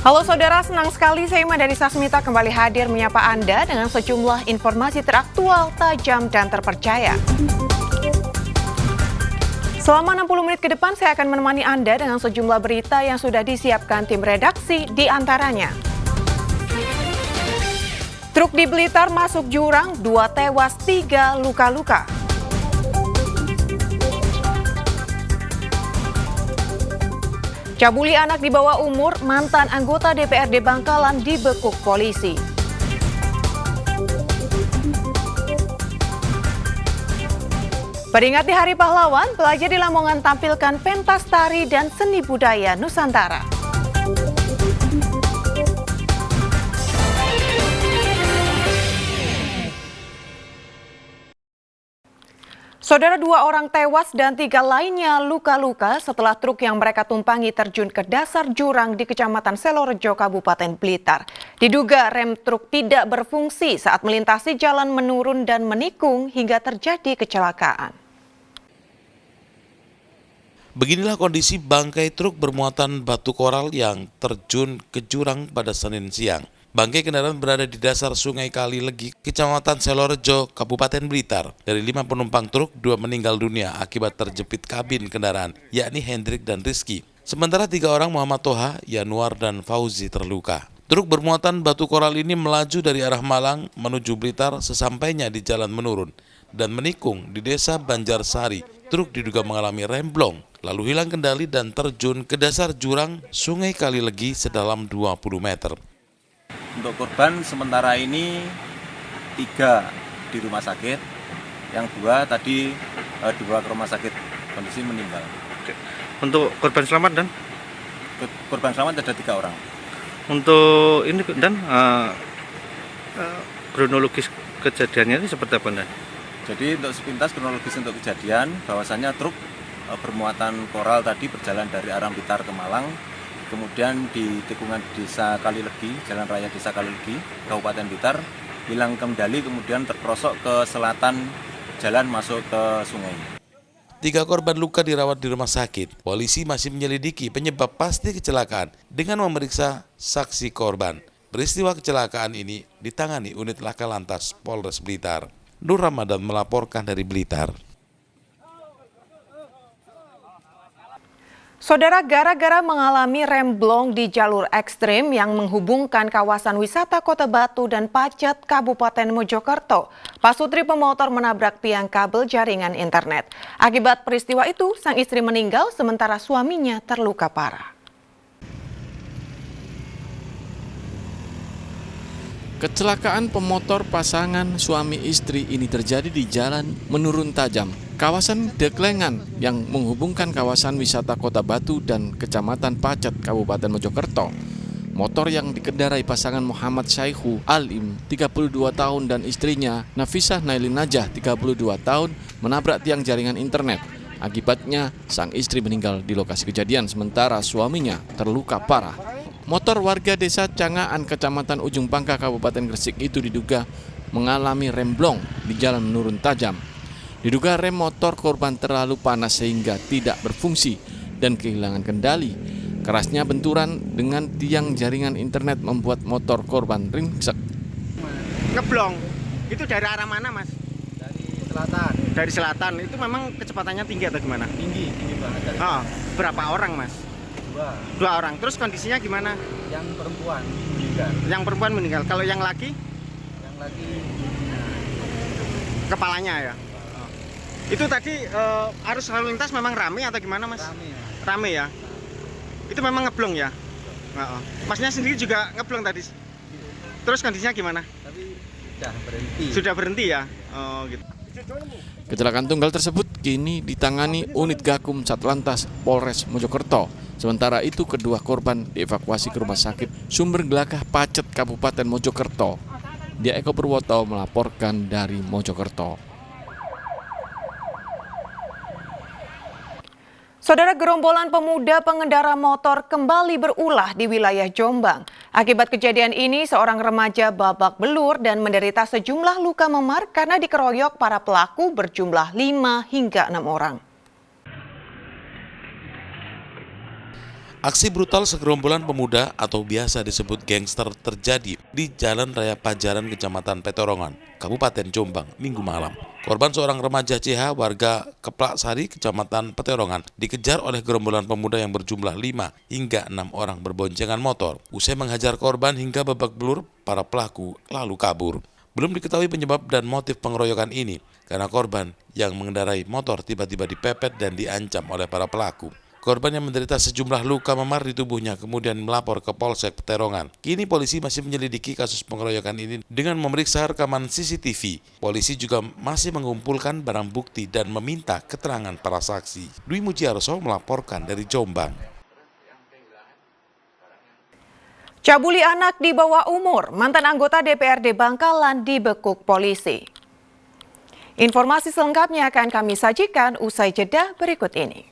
Halo saudara, senang sekali saya dari Sasmita kembali hadir menyapa Anda dengan sejumlah informasi teraktual, tajam, dan terpercaya. Selama 60 menit ke depan saya akan menemani Anda dengan sejumlah berita yang sudah disiapkan tim redaksi di antaranya. Truk di Blitar masuk jurang, 2 tewas, 3 luka-luka. Cabuli anak di bawah umur, mantan anggota DPRD Bangkalan dibekuk polisi. Peringati Hari Pahlawan, pelajar di Lamongan tampilkan pentas tari dan seni budaya Nusantara. Saudara, 2 orang tewas dan 3 lainnya luka-luka setelah truk yang mereka tumpangi terjun ke dasar jurang di Kecamatan Selorejo, Kabupaten Blitar. Diduga rem truk tidak berfungsi saat melintasi jalan menurun dan menikung hingga terjadi kecelakaan. Beginilah kondisi bangkai truk bermuatan batu koral yang terjun ke jurang pada Senin siang. Bangkai kendaraan berada di dasar Sungai Kali Legi, Kecamatan Selorejo, Kabupaten Blitar. Dari 5 penumpang truk, 2 meninggal dunia akibat terjepit kabin kendaraan, yakni Hendrik dan Rizky. Sementara 3 orang Muhammad Toha, Yanuar, dan Fauzi terluka. Truk bermuatan batu koral ini melaju dari arah Malang menuju Blitar sesampainya di jalan menurun dan menikung di Desa Banjarsari. Truk diduga mengalami remblong, lalu hilang kendali dan terjun ke dasar jurang Sungai Kali Legi sedalam 20 meter. Untuk korban sementara ini 3 di rumah sakit, yang 2 tadi dibawa ke rumah sakit kondisi meninggal. Untuk korban selamat dan? Korban selamat ada 3 orang. Untuk ini dan kronologis kejadiannya ini seperti apa dan? Jadi untuk sepintas kronologis untuk kejadian, bahwasannya truk bermuatan koral tadi berjalan dari arah Blitar ke Malang. Kemudian di tikungan Desa Kalilegi, Jalan Raya Desa Kalilegi, Kabupaten Blitar, hilang kendali kemudian terperosok ke selatan jalan masuk ke sungai. 3 korban luka dirawat di rumah sakit. Polisi masih menyelidiki penyebab pasti kecelakaan dengan memeriksa saksi korban. Peristiwa kecelakaan ini ditangani unit Laka Lantas Polres Blitar. Nur Ramadan melaporkan dari Blitar. Saudara, gara-gara mengalami remblong di jalur ekstrim yang menghubungkan kawasan wisata Kota Batu dan Pacet, Kabupaten Mojokerto, pasutri pemotor menabrak tiang kabel jaringan internet. Akibat peristiwa itu, sang istri meninggal sementara suaminya terluka parah. Kecelakaan pemotor pasangan suami istri ini terjadi di Jalan Menurun Tajam, kawasan Deklengan yang menghubungkan kawasan wisata Kota Batu dan Kecamatan Pacet, Kabupaten Mojokerto. Motor yang dikendarai pasangan Muhammad Syaihu Alim, 32 tahun, dan istrinya Nafisah Nailin Najah, 32 tahun, menabrak tiang jaringan internet. Akibatnya, sang istri meninggal di lokasi kejadian, sementara suaminya terluka parah. Motor warga desa Cangaan, Kecamatan Ujung Pangka, Kabupaten Gresik itu diduga mengalami remblong di Jalan Menurun Tajam. Diduga rem motor korban terlalu panas sehingga tidak berfungsi dan kehilangan kendali. Kerasnya benturan dengan tiang jaringan internet membuat motor korban ringsek. Ngeblong, itu dari arah mana, Mas? Dari selatan. Dari selatan, itu memang kecepatannya tinggi atau gimana? Tinggi banget. Oh, berapa orang, Mas? 2 orang. Terus kondisinya gimana? Yang perempuan meninggal. Yang perempuan meninggal. Kalau yang laki? Yang laki kepalanya ya. Oh. Itu tadi arus lalu lintas memang rame atau gimana, Mas? rame ya. Rame ya. Itu memang ngeblong ya. Oh. Masnya sendiri juga ngeblong tadi. Terus kondisinya gimana? Tapi sudah berhenti. Sudah berhenti ya. Oh gitu. Kecelakaan tunggal tersebut kini ditangani unit Gakum Satlantas Polres Mojokerto. Sementara itu kedua korban dievakuasi ke Rumah Sakit Sumber Gelagah Pacet, Kabupaten Mojokerto. Dia Eko Purwoto melaporkan dari Mojokerto. Saudara, gerombolan pemuda pengendara motor kembali berulah di wilayah Jombang. Akibat kejadian ini, seorang remaja babak belur dan menderita sejumlah luka memar karena dikeroyok para pelaku berjumlah 5 hingga 6 orang. Aksi brutal segerombolan pemuda atau biasa disebut gangster terjadi di Jalan Raya Pajaran, Kecamatan Petorongan, Kabupaten Jombang, Minggu malam. Korban seorang remaja CH warga Keplak Sari, Kecamatan Petorongan, dikejar oleh gerombolan pemuda yang berjumlah 5 hingga 6 orang berboncengan motor. Usai menghajar korban hingga babak belur, para pelaku lalu kabur. Belum diketahui penyebab dan motif pengeroyokan ini, karena korban yang mengendarai motor tiba-tiba dipepet dan diancam oleh para pelaku. Korban yang menderita sejumlah luka memar di tubuhnya kemudian melapor ke Polsek Petorongan. Kini polisi masih menyelidiki kasus pengeroyokan ini dengan memeriksa rekaman CCTV. Polisi juga masih mengumpulkan barang bukti dan meminta keterangan para saksi. Dwi Mujiarso melaporkan dari Jombang. Cabuli anak di bawah umur, mantan anggota DPRD Bangkalan dibekuk polisi. Informasi selengkapnya akan kami sajikan usai jeda berikut ini.